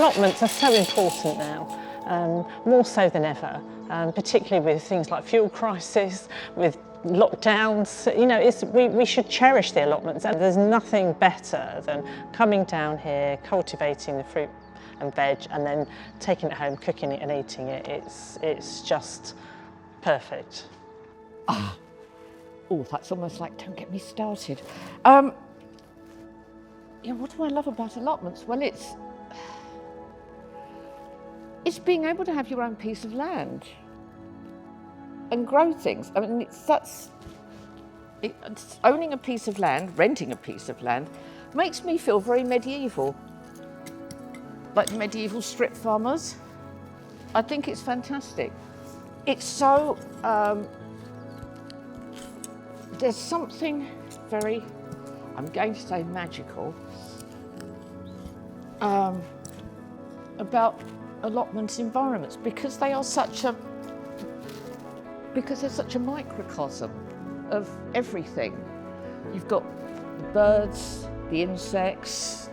Allotments are so important now, more so than ever, particularly with things like fuel crisis, with lockdowns. You know, we should cherish the allotments, and there's nothing better than coming down here, cultivating the fruit and veg, and then taking it home, cooking it and eating it. It's just perfect. Oh, that's almost like, don't get me started. Yeah, what do I love about allotments? Well, it's being able to have your own piece of land and grow things. I mean, it's owning a piece of land, renting a piece of land, makes me feel very medieval, like medieval strip farmers. I think it's fantastic. It's so, there's something very, I'm going to say magical, about allotment environments, because they're such a microcosm of everything. You've got the birds, the insects,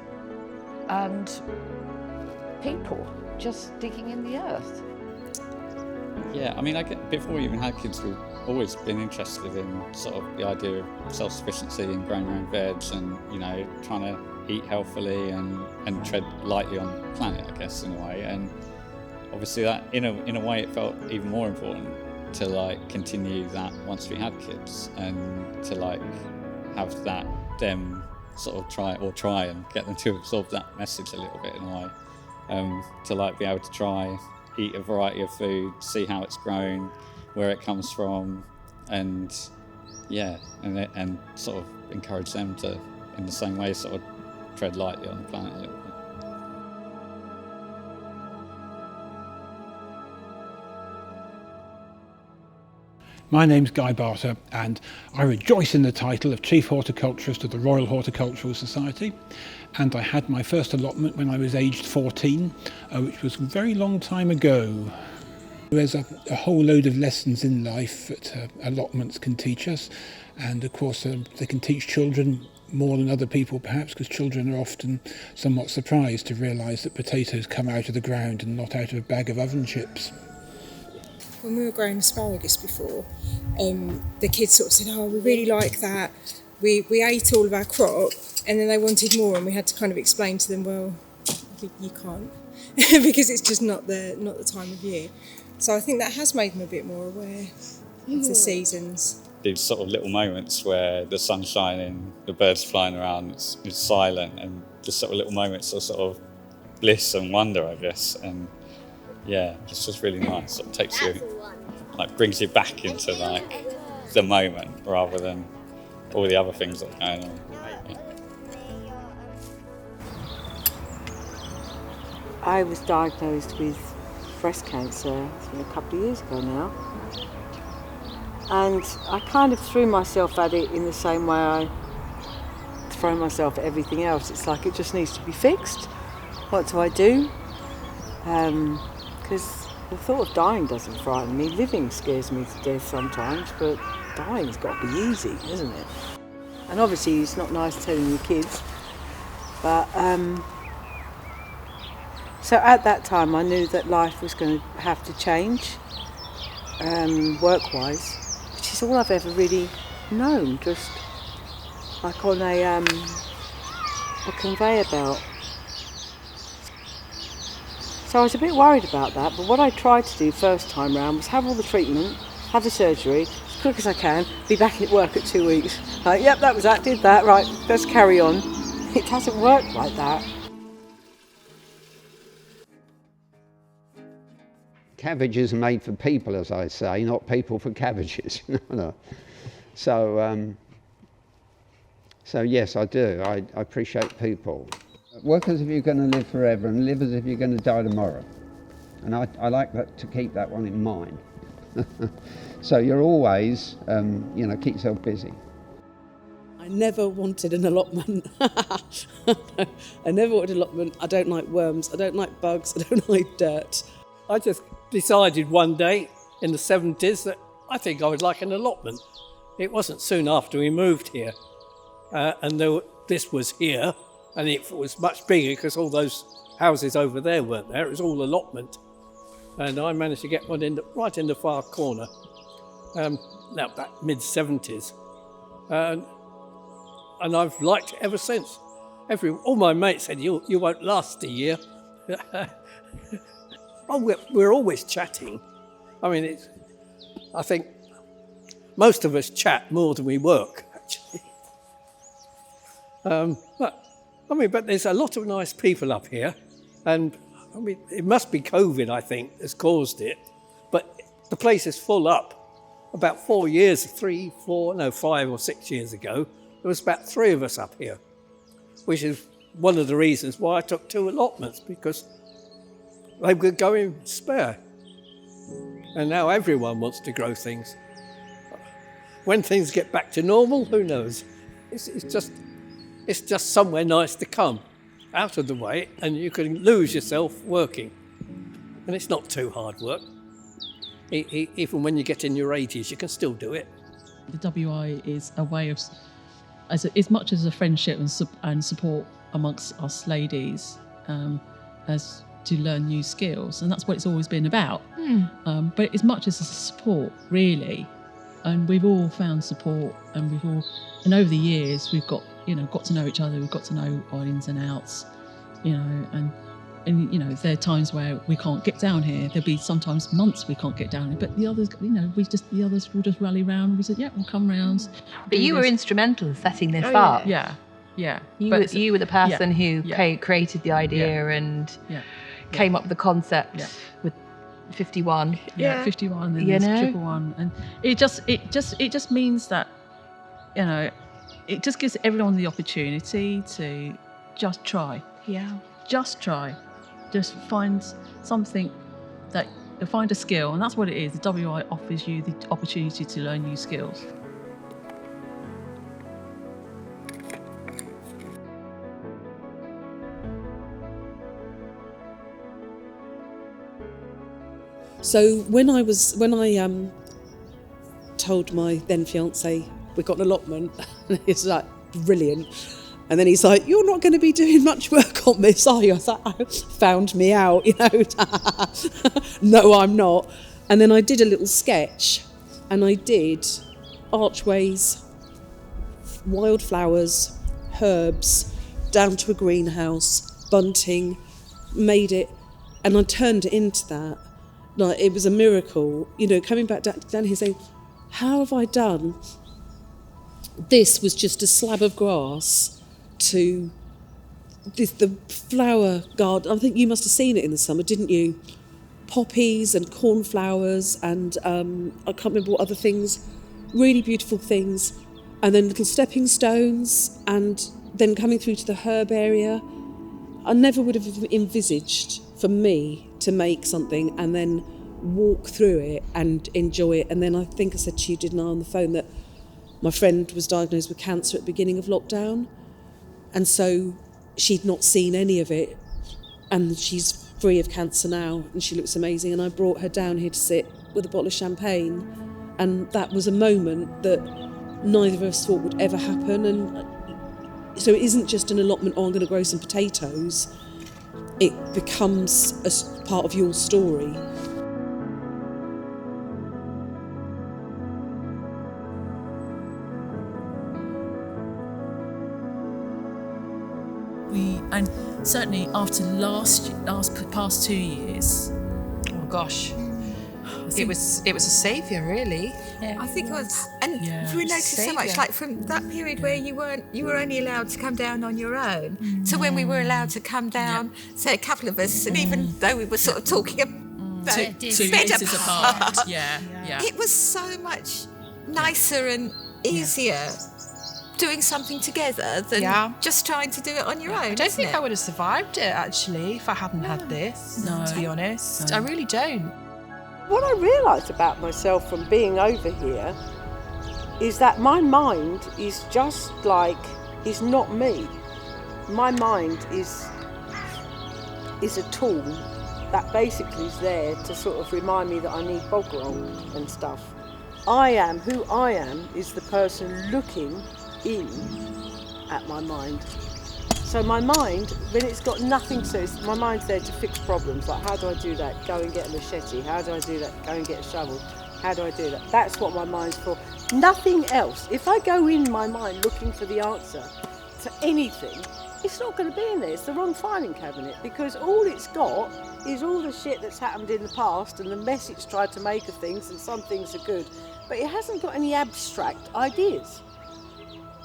and people just digging in the earth. Yeah, I mean, before we even had kids, we've always been interested in sort of the idea of self-sufficiency and growing our own veg, and, you know, trying to eat healthily and tread lightly on the planet, I guess, in a way. And obviously that, in a way, it felt even more important to like continue that once we had kids, and to like have them sort of try and get them to absorb that message a little bit in a way, to like be able to try eat a variety of food, see how it's grown, where it comes from, and yeah, and sort of encourage them to, in the same way, sort of tread lightly on the planet a little bit. My name's Guy Barter, and I rejoice in the title of Chief Horticulturist of the Royal Horticultural Society. And I had my first allotment when I was aged 14, which was a very long time ago. There's a whole load of lessons in life that allotments can teach us, and of course they can teach children more than other people perhaps, because children are often somewhat surprised to realise that potatoes come out of the ground and not out of a bag of oven chips. When we were growing asparagus before, the kids sort of said, oh, we really like that. We ate all of our crop, and then they wanted more, and we had to kind of explain to them, well, you can't, because it's just not the time of year. So I think that has made them a bit more aware of the seasons. These sort of little moments where the sun's shining, the birds flying around, it's silent, and just sort of little moments of sort of bliss and wonder, I guess. And yeah, it's just really nice. It takes you, like, brings you back into like the moment rather than all the other things that are going on. Yeah. I was diagnosed with breast cancer a couple of years ago now, and I kind of threw myself at it in the same way I throw myself at everything else. It's like it just needs to be fixed. What do I do? Because the thought of dying doesn't frighten me. Living scares me to death sometimes, but dying's got to be easy, isn't it? And obviously it's not nice telling your kids, but so at that time I knew that life was going to have to change, work-wise, which is all I've ever really known, just like on a conveyor belt. So I was a bit worried about that, but what I tried to do first time round was have all the treatment, have the surgery, as quick as I can, be back at work at 2 weeks. Like, yep, that was that, did that, right, let's carry on. It doesn't work like that. Cabbages are made for people, as I say, not people for cabbages. No. So yes, I do. I appreciate people. Work as if you're going to live forever and live as if you're going to die tomorrow. And I like that, to keep that one in mind. So you're always, keep yourself busy. I never wanted an allotment. I never wanted an allotment. I don't like worms, I don't like bugs, I don't like dirt. I just decided one day in the 70s that I think I would like an allotment. It wasn't soon after we moved here, and this was here, and it was much bigger because all those houses over there weren't there, it was all allotment. And I managed to get one right in the far corner, now back mid-70s. And I've liked it ever since. All my mates said, you won't last a year. Oh, we're always chatting. I mean, I think most of us chat more than we work, actually. But there's a lot of nice people up here, and I mean, it must be COVID, I think, has caused it. But the place is full up. About 5 or 6 years ago, there was about 3 of us up here, which is one of the reasons why I took 2 allotments, because they were going spare. And now everyone wants to grow things. When things get back to normal, who knows? It's just somewhere nice to come, out of the way, and you can lose yourself working. And it's not too hard work. Even when you get in your 80s, you can still do it. The WI is a way of, as much as a friendship and support amongst us ladies, as to learn new skills, and that's what it's always been about. But as much as a support, really, and we've all found support, and over the years we've got to know each other, we've got to know our ins and outs, and there are times where we can't get down here. There'll be sometimes months we can't get down here, but the others, the others will just rally round. We said, yeah, we'll come round. But you were instrumental in setting this up. Yeah. You were the person who created the idea and came up with the concept with 51. 51 and there's 111, and it just means that it just gives everyone the opportunity to just try. Just try. Just find something find a skill, and that's what it is. The WI offers you the opportunity to learn new skills. So when I told my then fiance we got an allotment, it's like brilliant. And then he's like, "You're not going to be doing much work on this, are you?" I was like, "Oh, found me out, No, I'm not." And then I did a little sketch, and I did archways, wildflowers, herbs, down to a greenhouse, bunting, made it, and I turned it into that. Like, it was a miracle, coming back down here saying, how have I done? This was just a slab of grass to the flower garden. I think you must have seen it in the summer, didn't you? Poppies and cornflowers and I can't remember what other things, really beautiful things. And then little stepping stones, and then coming through to the herb area. I never would have envisaged for me to make something and then walk through it and enjoy it. And then I think I said to you, didn't I, on the phone, that my friend was diagnosed with cancer at the beginning of lockdown, and so she'd not seen any of it, and she's free of cancer now and she looks amazing. And I brought her down here to sit with a bottle of champagne, and that was a moment that neither of us thought would ever happen. And so it isn't just an allotment, I'm going to grow some potatoes. It becomes a part of your story. And certainly after past 2 years, oh gosh, it was a saviour, really. I think it was, and we noticed so much, like from that period where you were only allowed to come down on your own, to when we were allowed to come down, say a couple of us, and even though we were sort of talking about 2 meters apart, it was so much nicer and easier doing something together than just trying to do it on your own. I don't think I would have survived it, actually, if I hadn't had this, to be honest. I really don't. What I realised about myself from being over here is that my mind is just like, is not me. My mind is a tool that basically is there to sort of remind me that I need bog roll and stuff. Who I am is the person looking in at my mind. So my mind, when it's got nothing to do, my mind's there to fix problems. Like, how do I do that? Go and get a machete. How do I do that? Go and get a shovel. How do I do that? That's what my mind's for. Nothing else. If I go in my mind looking for the answer to anything, it's not going to be in there. It's the wrong filing cabinet, because all it's got is all the shit that's happened in the past and the mess it's tried to make of things, and some things are good. But it hasn't got any abstract ideas.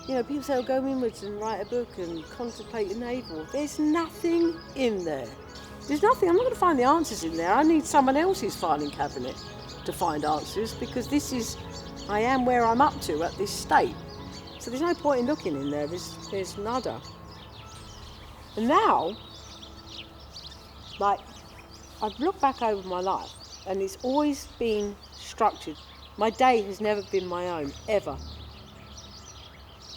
You know, people say, oh, go inwards and write a book and contemplate the navel. There's nothing in there. There's nothing. I'm not going to find the answers in there. I need someone else's filing cabinet to find answers, because I am where I'm up to at this state. So there's no point in looking in there. There's nada. And now, like, I've looked back over my life and it's always been structured. My day has never been my own, ever.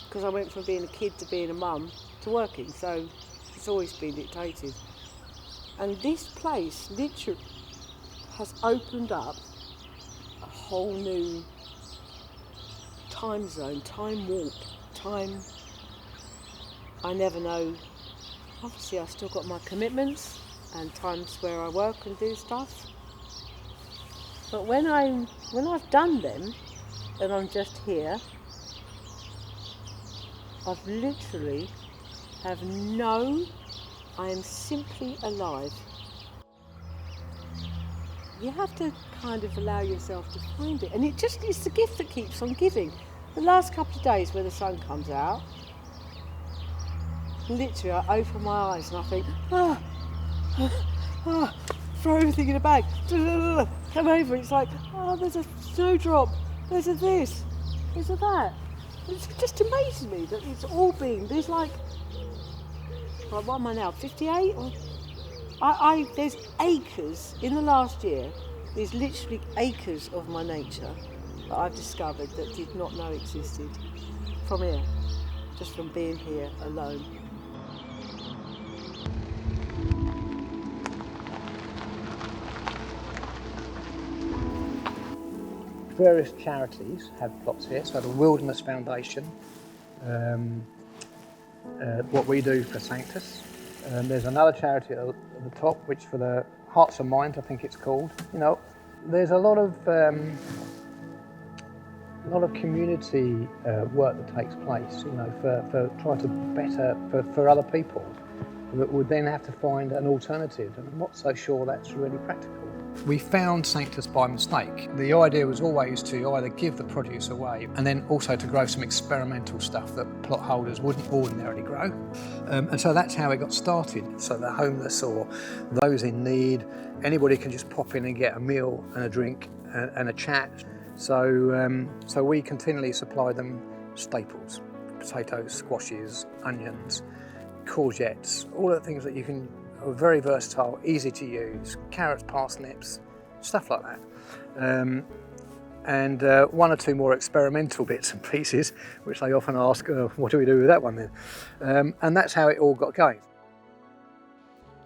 Because I went from being a kid to being a mum to working, so it's always been dictated. And this place literally has opened up a whole new time zone, time warp, time. I never know. Obviously, I've still got my commitments and times where I work and do stuff. But when I've done them and I'm just here, I've literally I am simply alive. You have to kind of allow yourself to find it. And it's the gift that keeps on giving. The last couple of days where the sun comes out, literally I open my eyes and I think, throw everything in a bag, come over, it's like, there's a snowdrop, there's a this, there's a that. It just amazes me that it's all been, there's like what am I now, 58? There's acres, in the last year, there's literally acres of my nature that I've discovered that did not know existed from here, just from being here alone. Various charities have plots here, so the Wilderness Foundation, what we do for Sanctus. There's another charity at the top, which for the Hearts and Minds, I think it's called. You know, there's a lot of community work that takes place, you know, for trying to better for other people that would then have to find an alternative, and I'm not so sure that's really practical. We found Sanctus by mistake. The idea was always to either give the produce away and then also to grow some experimental stuff that plot holders wouldn't ordinarily grow. And so that's how it got started. So the homeless or those in need, anybody can just pop in and get a meal and a drink and a chat. So we continually supply them staples, potatoes, squashes, onions, courgettes, all the things that you can are very versatile, easy to use, carrots, parsnips, stuff like that. And one or two more experimental bits and pieces, which they often ask, what do we do with that one then? And that's how it all got going.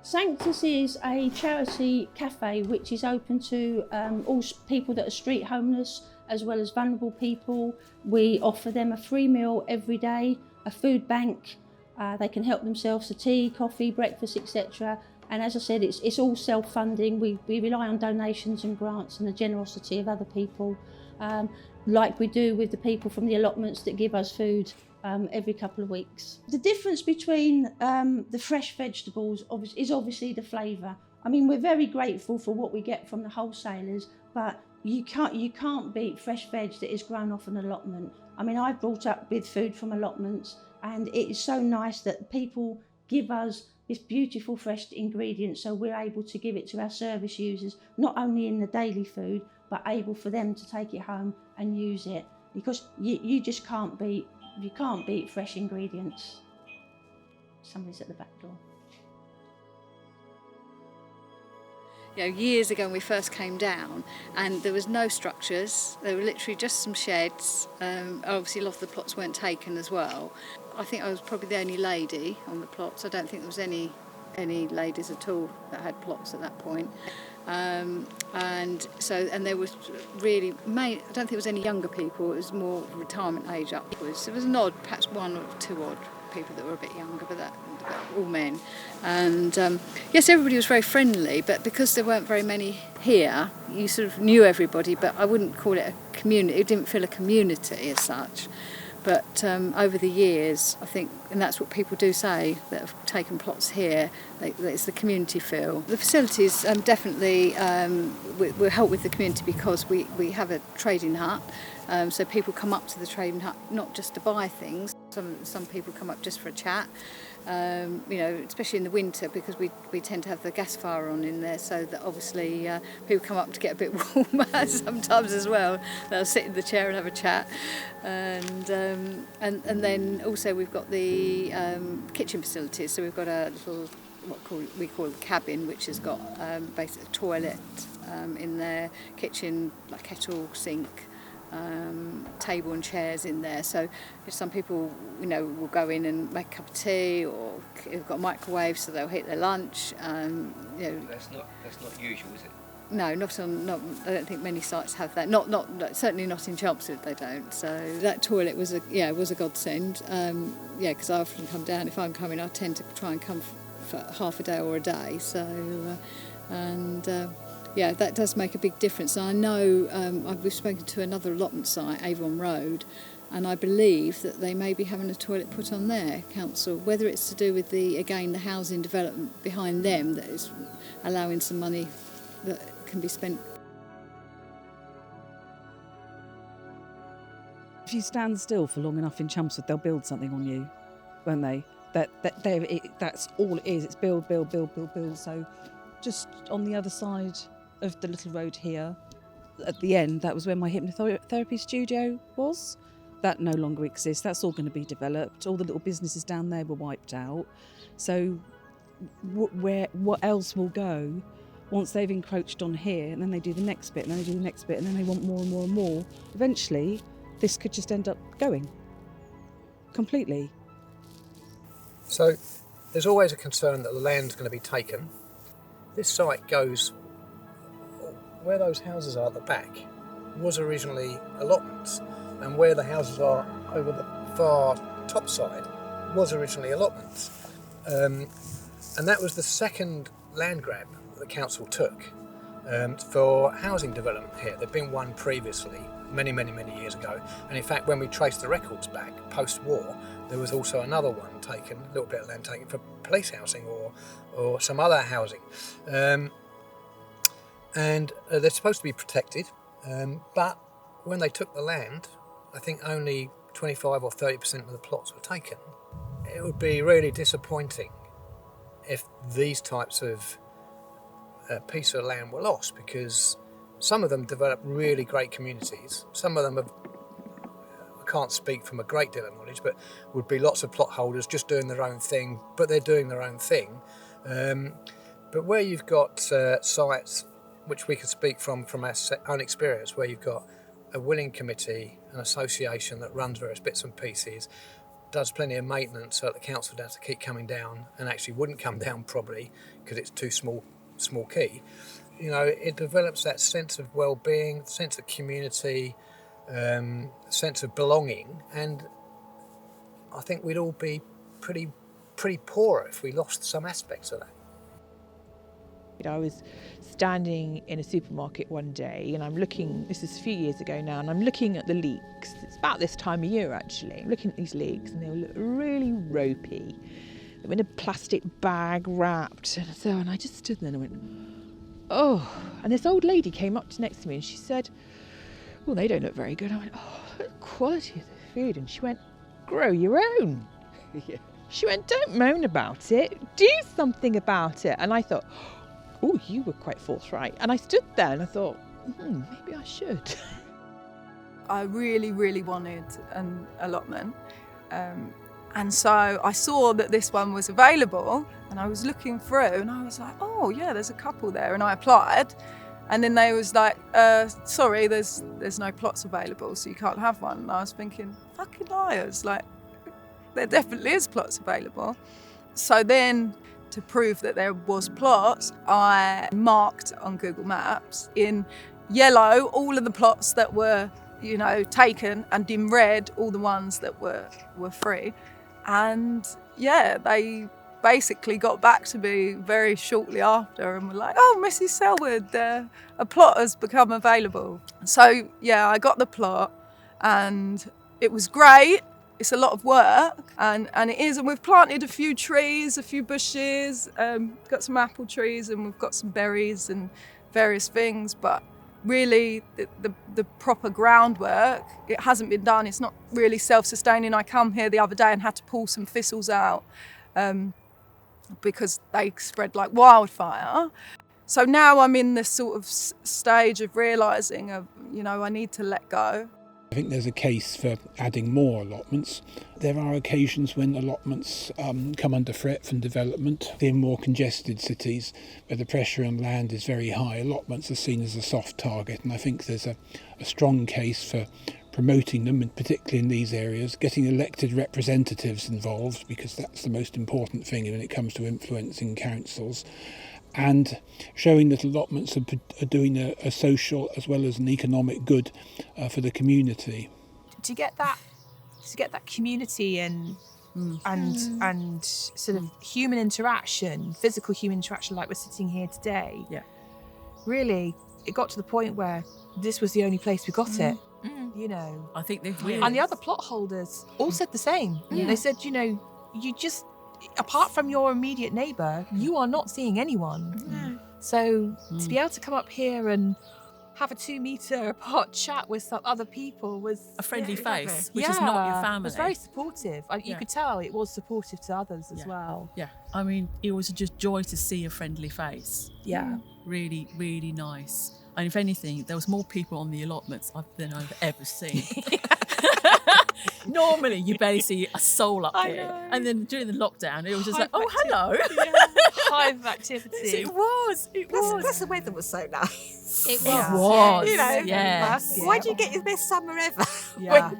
Sanctus is a charity cafe which is open to all people that are street homeless as well as vulnerable people. We offer them a free meal every day, a food bank. They can help themselves to tea, coffee, breakfast, etc. And as I said, it's all self-funding. We rely on donations and grants and the generosity of other people, like we do with the people from the allotments that give us food every couple of weeks. The difference between the fresh vegetables is obviously the flavour. I mean, we're very grateful for what we get from the wholesalers, but you can't beat fresh veg that is grown off an allotment. I mean, I've brought up with food from allotments, and it is so nice that people give us this beautiful fresh ingredients, so we're able to give it to our service users, not only in the daily food, but able for them to take it home and use it, because you just can't beat fresh ingredients. Somebody's at the back door. You know, years ago when we first came down, and there was no structures, there were literally just some sheds. Obviously a lot of the plots weren't taken as well. I think I was probably the only lady on the plots. I don't think there was any ladies at all that had plots at that point. And there was really, I don't think there was any younger people, it was more retirement age upwards. There was an odd, perhaps one or two odd people that were a bit younger, but all men. And yes, everybody was very friendly, but because there weren't very many here, you sort of knew everybody, but I wouldn't call it a community. It didn't feel a community as such. But over the years, I think, and that's what people do say that have taken plots here, it's the community feel. The facilities definitely will help with the community because we have a trading hut, so people come up to the trading hut not just to buy things. Some people come up just for a chat, especially in the winter because we tend to have the gas fire on in there, so that obviously people come up to get a bit warmer sometimes as well. They'll sit in the chair and have a chat, and then also we've got the kitchen facilities. So we've got a little we call the cabin, which has got basically a toilet in there, kitchen, like kettle, sink. Table and chairs in there, so if some people will go in and make a cup of tea, or they've got a microwave so they'll heat their lunch. That's not usual, is it? No, I don't think many sites have that. Certainly not in Chelmsford, they don't. So that toilet was a godsend. Because I often come down. If I'm coming, I tend to try and come for half a day or a day. So that does make a big difference. And I know we've spoken to another allotment site, Avon Road, and I believe that they may be having a toilet put on their council, whether it's to do with the housing development behind them that is allowing some money that can be spent. If you stand still for long enough in Chelmsford, they'll build something on you, won't they? That's all it is. It's build. So just on the other side of the little road here, at the end, that was where my hypnotherapy studio was. That no longer exists. That's all going to be developed. All the little businesses down there were wiped out. So what else will go once they've encroached on here, and then they do the next bit, and then they do the next bit, and then they want more and more and more. Eventually, this could just end up going completely. So there's always a concern that the land's going to be taken. This site goes, where those houses are at the back was originally allotments, and where the houses are over the far top side was originally allotments. And that was the second land grab the council took for housing development here. There'd been one previously, many years ago, and in fact when we traced the records back post-war, there was also another one taken, a little bit of land taken for police housing or some other housing. And they're supposed to be protected, but when they took the land, I think only 25 or 30% of the plots were taken. It would be really disappointing if these types of pieces of land were lost, because some of them developed really great communities. Some of them have, I can't speak from a great deal of knowledge, but would be lots of plot holders just doing their own thing, but they're doing their own thing. But where you've got sites, which we can speak from our own experience, where you've got a willing committee, an association that runs various bits and pieces, does plenty of maintenance so that the council would have to keep coming down, and actually wouldn't come down probably because it's too small key. It develops that sense of well-being, sense of community, sense of belonging, and I think we'd all be pretty poor if we lost some aspects of that. I was standing in a supermarket one day and I'm looking, this is a few years ago now, and I'm looking at the leeks. It's about this time of year actually. I'm looking at these leeks and they look really ropey. They were in a plastic bag wrapped. And I just stood there and I went, oh. And this old lady came up next to me and she said, well, they don't look very good. I went, oh, the quality of the food. And she went, grow your own. Yeah. She went, don't moan about it, do something about it. And I thought, oh, you were quite forthright. And I stood there and I thought, maybe I should. I really wanted an allotment. And so I saw that this one was available and I was looking through and I was like, oh yeah, there's a couple there. And I applied and then they was like, sorry, there's no plots available, so you can't have one. And I was thinking, fucking liars, like there definitely is plots available. So then, to prove that there was plots, I marked on Google Maps in yellow all of the plots that were, taken, and in red all the ones that were free. And yeah, they basically got back to me very shortly after and were like, oh, Mrs. Selwood, a plot has become available. So yeah, I got the plot and it was great. It's a lot of work and it is, and we've planted a few trees, a few bushes, got some apple trees and we've got some berries and various things, but really the proper groundwork, it hasn't been done. It's not really self-sustaining. I come here the other day and had to pull some thistles out because they spread like wildfire. So now I'm in this sort of stage of realising I need to let go. I think there's a case for adding more allotments. There are occasions when allotments come under threat from development. In more congested cities where the pressure on land is very high, allotments are seen as a soft target, and I think there's a strong case for promoting them, and particularly in these areas, getting elected representatives involved, because that's the most important thing when it comes to influencing councils, and showing that allotments are doing a social as well as an economic good for the community. To get that community and sort of human interaction, physical human interaction, like we're sitting here today. Yeah. Really, it got to the point where this was the only place we got it. You know, I think they've and the other plot holders all said the same. Yeah. They said, you just, apart from your immediate neighbour, you are not seeing anyone. So to be able to come up here and have a 2 metre apart chat with some other people was a friendly face, which is not your family. It was very supportive. You could tell it was supportive to others as well. Yeah, I mean, it was just joy to see a friendly face. Yeah. Really, really nice. And if anything, there was more people on the allotments than I've ever seen. Normally, you barely see a soul up here. And then during the lockdown, it was just like, oh, hello. Hive of activity. It was. Plus the weather was so nice. It was. Yes. Why do you get your best summer ever? Yeah,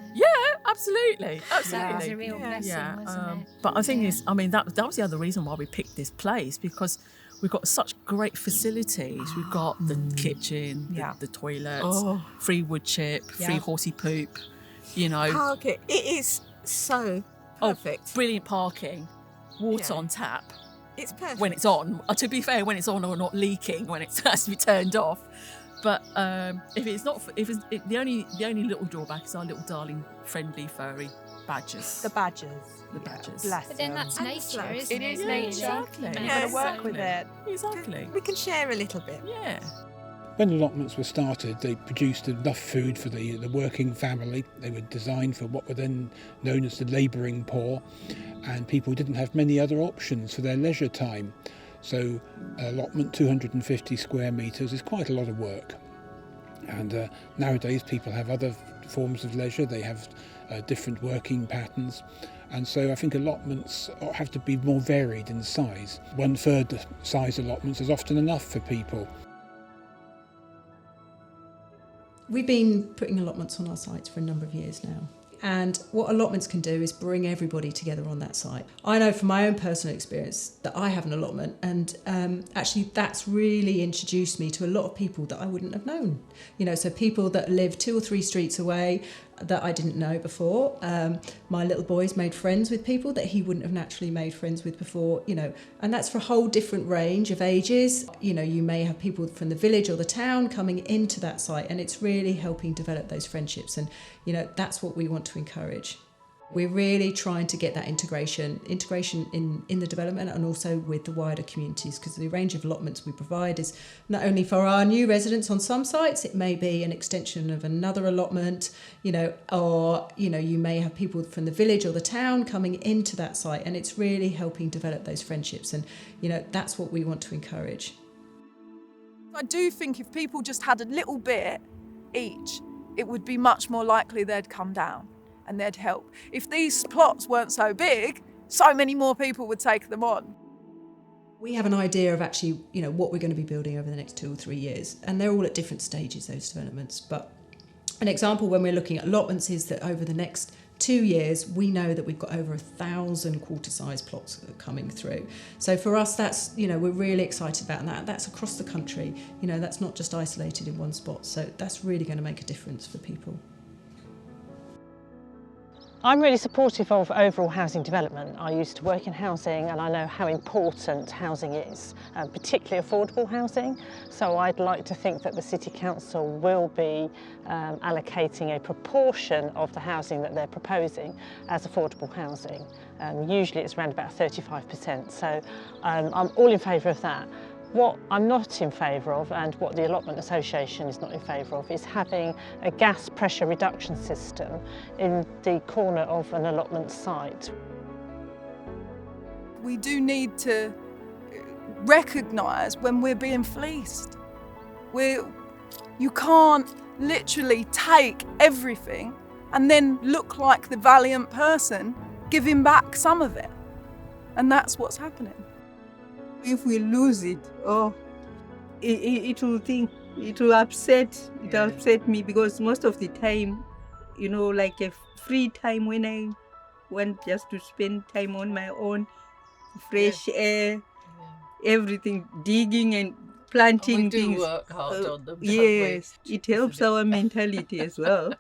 absolutely. That was a real blessing, wasn't it? But the thing is, I mean, that was the other reason why we picked this place, because we've got such great facilities. We've got the kitchen, the toilets, free wood chip, free horsey poop, Parking. It is so perfect. Brilliant parking. Water on tap. It's perfect. When it's on. To be fair, when it's on or not leaking, when it has to be turned off. But if it's not, the only little drawback is our little darling, friendly, furry badgers. The badgers. Bless but then that's nature, isn't it? It is nature. Exactly. And you've got to work with it. Exactly. We can share a little bit. Yeah. When allotments were started, they produced enough food for the working family. They were designed for what were then known as the labouring poor, and people didn't have many other options for their leisure time. So allotment 250 square metres is quite a lot of work. And nowadays people have other forms of leisure. They have different working patterns. And so I think allotments have to be more varied in size. 1/3 size allotments is often enough for people. We've been putting allotments on our sites for a number of years now. And what allotments can do is bring everybody together on that site. I know from my own personal experience that I have an allotment, and actually that's really introduced me to a lot of people that I wouldn't have known. So people that live 2 or 3 streets away that I didn't know before. My little boy's made friends with people that he wouldn't have naturally made friends with before, and that's for a whole different range of ages. You may have people from the village or the town coming into that site, and it's really helping develop those friendships, and that's what we want to encourage. We're really trying to get that integration in the development and also with the wider communities, because the range of allotments we provide is not only for our new residents on some sites, it may be an extension of another allotment, or you may have people from the village or the town coming into that site, and it's really helping develop those friendships, and that's what we want to encourage. I do think if people just had a little bit each, it would be much more likely they'd come down and they'd help. If these plots weren't so big, so many more people would take them on. We have an idea of actually, what we're going to be building over the next 2 or 3 years, and they're all at different stages, those developments. But an example when we're looking at allotments is that over the next 2 years, we know that we've got over 1,000 quarter-size plots that are coming through. So for us, that's, we're really excited about that. That's across the country. That's not just isolated in one spot. So that's really going to make a difference for people. I'm really supportive of overall housing development. I used to work in housing and I know how important housing is, particularly affordable housing. So I'd like to think that the City Council will be allocating a proportion of the housing that they're proposing as affordable housing. Usually it's around about 35%, so I'm all in favour of that. What I'm not in favour of, and what the Allotment Association is not in favour of, is having a gas pressure reduction system in the corner of an allotment site. We do need to recognise when we're being fleeced. You can't literally take everything and then look like the valiant person giving back some of it. And that's what's happening. If we lose it, it will upset me, because most of the time, you know, like a free time when I want just to spend time on my own, fresh air, everything, digging and planting and we things. do work hard on them, don't yes, we? it helps our mentality as well.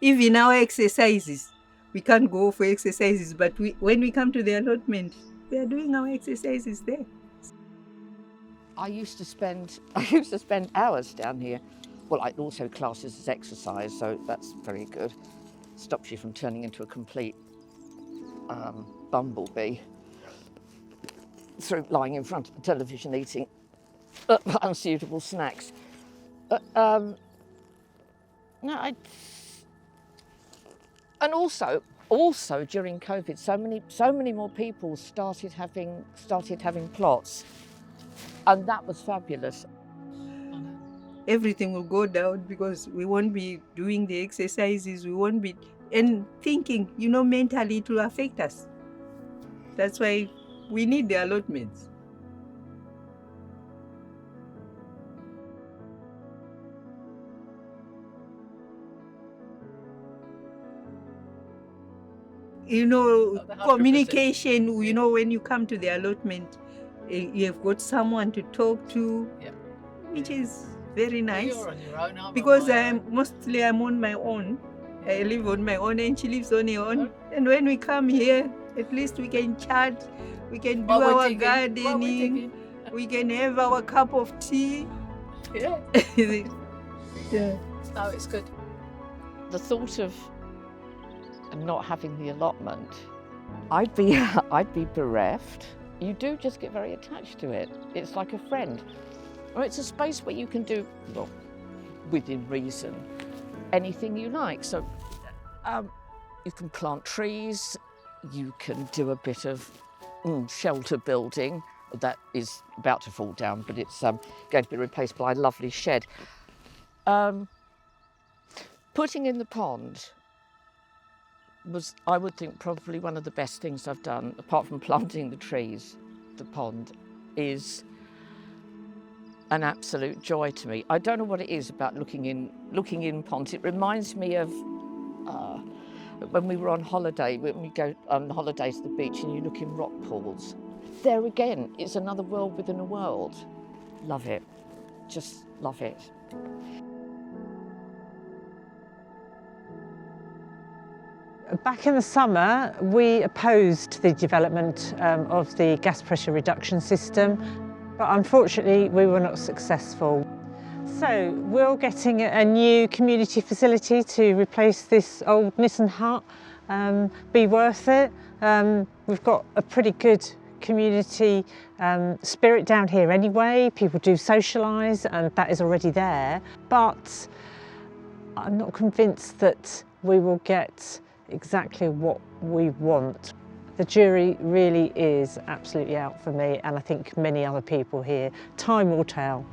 Even our exercises, we can't go for exercises, but when we come to the allotment, we are doing our exercises there. I used to spend hours down here. Well, it also classes as exercise, so that's very good. Stops you from turning into a complete bumblebee through lying in front of the television eating unsuitable snacks. And also during COVID, so many more people started having plots, and that was fabulous. Everything will go down because we won't be doing the exercises, we won't be, and thinking, you know, mentally it will affect us. That's why we need the allotments. You know, communication, you know, when you come to the allotment, you've got someone to talk to, which is very nice. You're on your own, because I'm on my own. I live on my own and she lives on her own. And when we come here, at least we can chat, we can do our gardening, we can have our cup of tea. Yeah. Yeah. No, it's good. The thought of not having the allotment, I'd be bereft. You do just get very attached to it. It's like a friend. Or it's a space where you can do, well, within reason, anything you like. So you can plant trees, you can do a bit of shelter building. That is about to fall down, but it's going to be replaced by a lovely shed. Putting in the pond was, I would think, probably one of the best things I've done, apart from planting the trees. The pond is an absolute joy to me. I don't know what it is about looking in ponds. It reminds me of when we were on holiday, when we go on holiday to the beach and you look in rock pools. There again, it's another world within a world. Love it, just love it. Back in the summer, we opposed the development of the gas pressure reduction system, but unfortunately we were not successful. So we're getting a new community facility to replace this old Nissen hut. Be worth it. We've got a pretty good community spirit down here anyway. People do socialise and that is already there, but I'm not convinced that we will get exactly what we want. The jury really is absolutely out for me, and I think many other people here. Time will tell.